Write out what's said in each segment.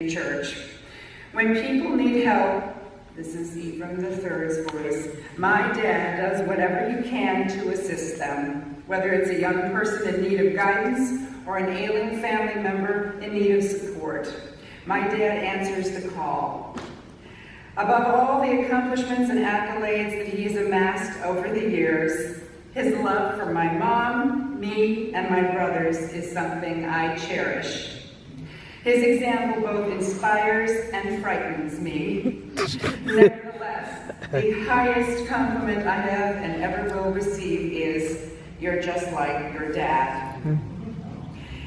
Community Church. When people need help, this is Ephraim III's voice, my dad does whatever he can to assist them, whether it's a young person in need of guidance or an ailing family member in need of support. My dad answers the call. Above all the accomplishments and accolades that he's amassed over the years, his love for my mom, me, and my brothers is something I cherish. His example both inspires and frightens me. Nevertheless, the highest compliment I have and ever will receive is, "You're just like your dad."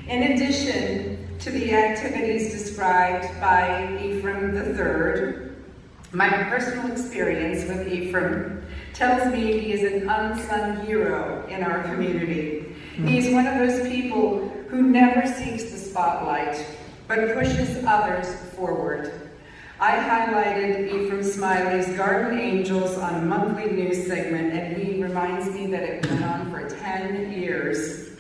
In addition to the activities described by Ephraim III, my personal experience with Ephraim tells me he is an unsung hero in our community. He's one of those people who never seeks the spotlight, but pushes others forward. I highlighted Ephraim Smiley's Garden Angels on a monthly news segment, and he reminds me that it went on for 10 years.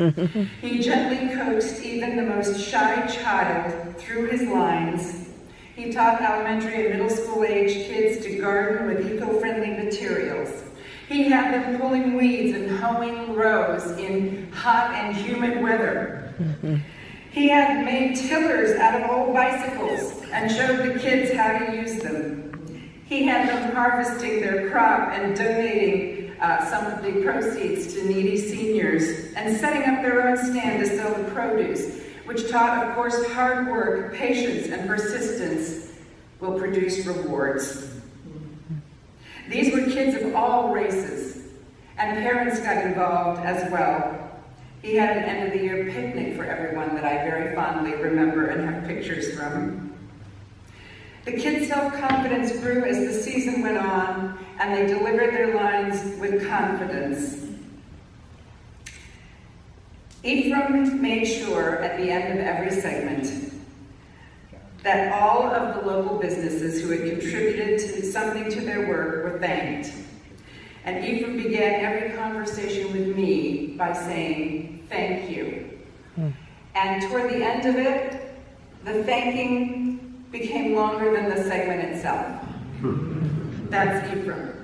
He gently coaxed even the most shy child through his lines. He taught elementary and middle school age kids to garden with eco-friendly materials. He had them pulling weeds and hoeing rows in hot and humid weather. He had made tillers out of old bicycles and showed the kids how to use them. He had them harvesting their crop and donating some of the proceeds to needy seniors and setting up their own stand to sell the produce, which taught, of course, hard work, patience, and persistence will produce rewards. These were kids of all races, and parents got involved as well. He had an end-of-the-year picnic for everyone that I very fondly remember and have pictures from. The kids' self-confidence grew as the season went on, and they delivered their lines with confidence. Ephraim made sure at the end of every segment that all of the local businesses who had contributed to something to their work were thanked. And Ephraim began every conversation with me by saying, "Thank you." And toward the end of it, the thanking became longer than the segment itself. That's Ephraim.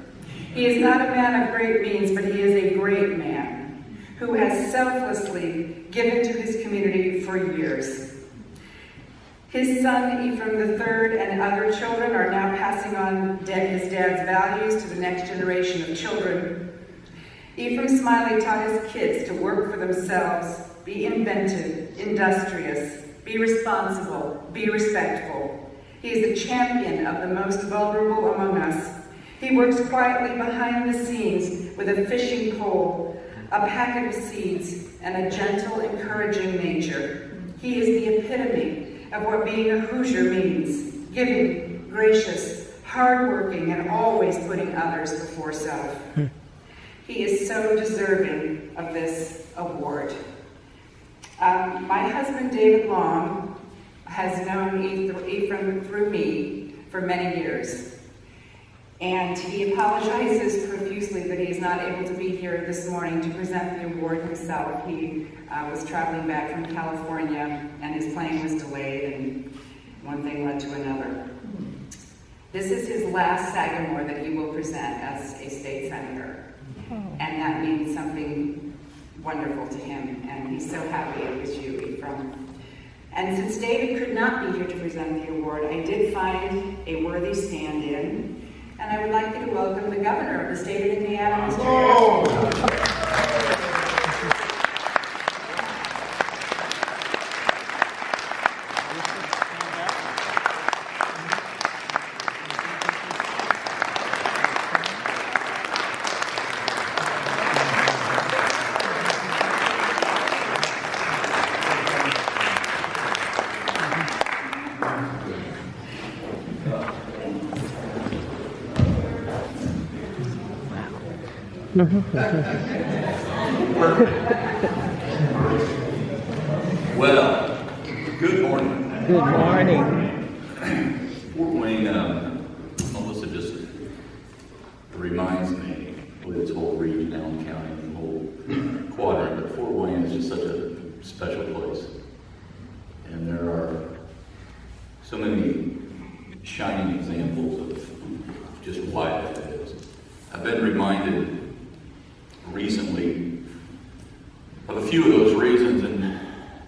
He is not a man of great means, but he is a great man who has selflessly given to his community for years. His son, Ephraim III, and other children are now passing on his dad's values to the next generation of children. Ephraim Smiley taught his kids to work for themselves, be inventive, industrious, be responsible, be respectful. He is the champion of the most vulnerable among us. He works quietly behind the scenes with a fishing pole, a packet of seeds, and a gentle, encouraging nature. He is the epitome of what being a Hoosier means: giving, gracious, hardworking, and always putting others before self. He is so deserving of this award. My husband, David Long, has known Ephraim through me for many years. And he apologizes profusely that he is not able to be here this morning to present the award himself. He was traveling back from California, and his plane was delayed, and one thing led to another. This is his last Sagamore that he will present as a state senator, and that means something wonderful to him, and he's so happy it was you, Ephraim. And since David could not be here to present the award, I did find a worthy stand-in. And I would like you to welcome the governor of the state of Indiana, Mr. Harris. Well, good morning. Good morning. Fort Wayne, Melissa just reminds me of this whole region, Allen County, and the whole quadrant, but Fort Wayne is just such a special place. And there are so many many shining examples of just why that is. I've been reminded recently of a few of those reasons, and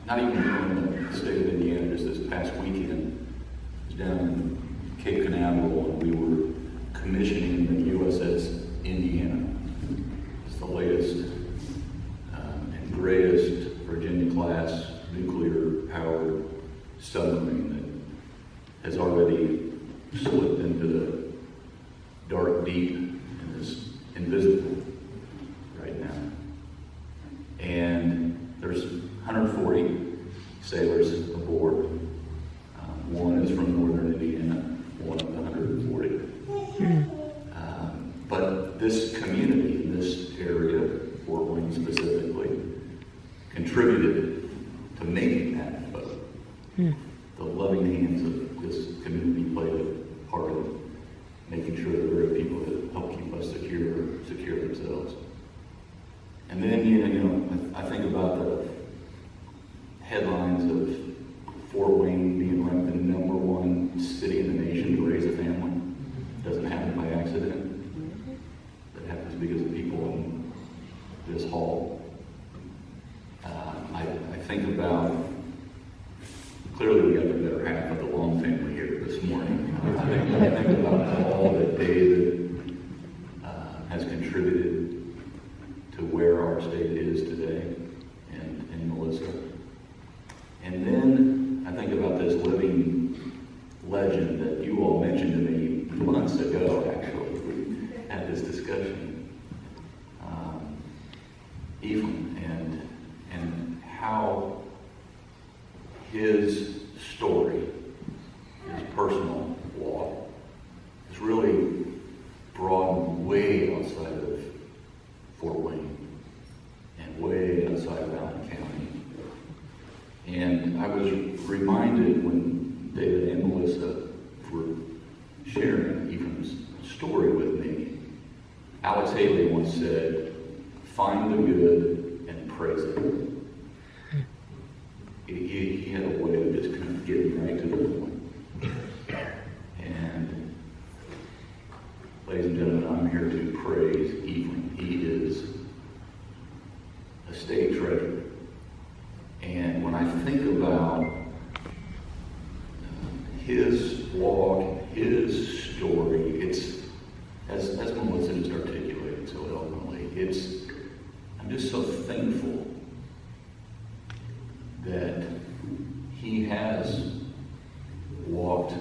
not even in the state of Indiana, just this past weekend. I was down in Cape Canaveral, and we were commissioning the USS Indiana. It's the latest and greatest Virginia-class nuclear-powered submarine that has already slipped into the dark deep and is invisible right now. And there's 140 sailors aboard. One is from northern Indiana, one of the 140. But this community, in this area, Fort Wayne specifically, contributed to making that boat. The loving hands of this community played a part in making sure that there are people that help keep us secure themselves. And then, I think about the headlines of Fort Wayne being ranked the #1 city in the nation to raise a family. It doesn't happen by accident. It happens because of people in this hall. I think about, clearly we got the better half of the Long family here this morning. I think about all that David has contributed to where our state is today, and Melissa. And then I think about this living legend that you all mentioned to me months ago, actually. We had this discussion. Ephraim, and how his story, his personal walk, is really broadened way outside of Fort Wayne and way outside of Allen County. And I was reminded when David and Melissa were sharing Ephraim's story with me. Alex Haley once said, "Find the good and praise it." He had a way of just kind of getting right to the point. And ladies and gentlemen, I'm here to praise Ephraim. He is a state treasurer. And when I think about his walk, his story, it's, as Melissa just articulated so eloquently, I'm just so thankful that he has walked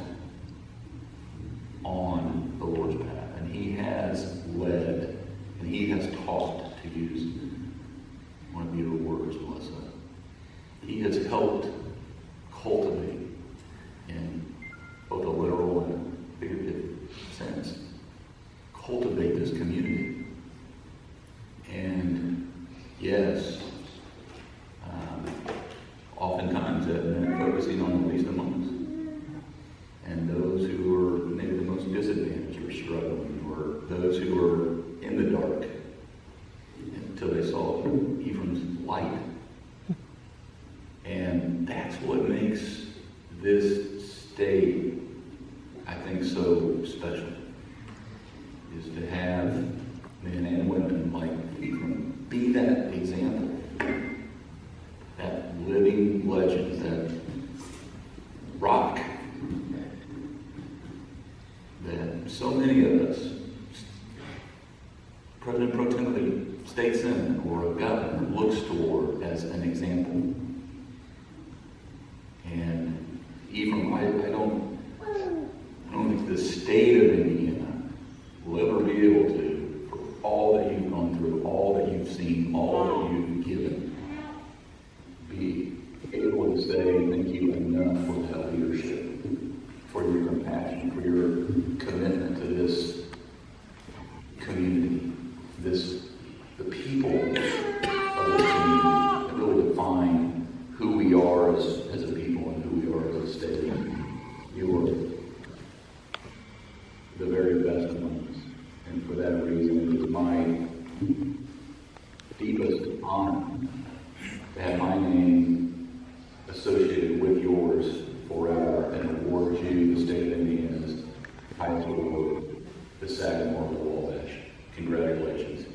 on the Lord's path, and he has led, and he has taught, to use one of your words, Melissa. He has helped cultivate, in both a literal and figurative sense, cultivate this community. And yes, oftentimes that meant focusing on the least among us, and those who are maybe the most disadvantaged or struggling, or those who are in the dark, until they saw Ephraim's light. And that's what makes this state, I think, so special, is to have men and women like Ephraim be that example, that living legend, that rock that so many of us, President Pro Tem of the state senate or a governor, looks toward as an example. And Ephraim, I don't think the state of Indiana will ever be able to, for all that you've gone through, all that you've seen, all that you've given, be able to say thank you enough for that leadership, for your compassion, for your commitment to this community, the people of this community that really define who we are as a people and who we are as a state. You are the very best among us. And for that reason, it is my deepest honor to have my name associated with yours forever and award you Title Award, the Sagamore to Wabash. Congratulations.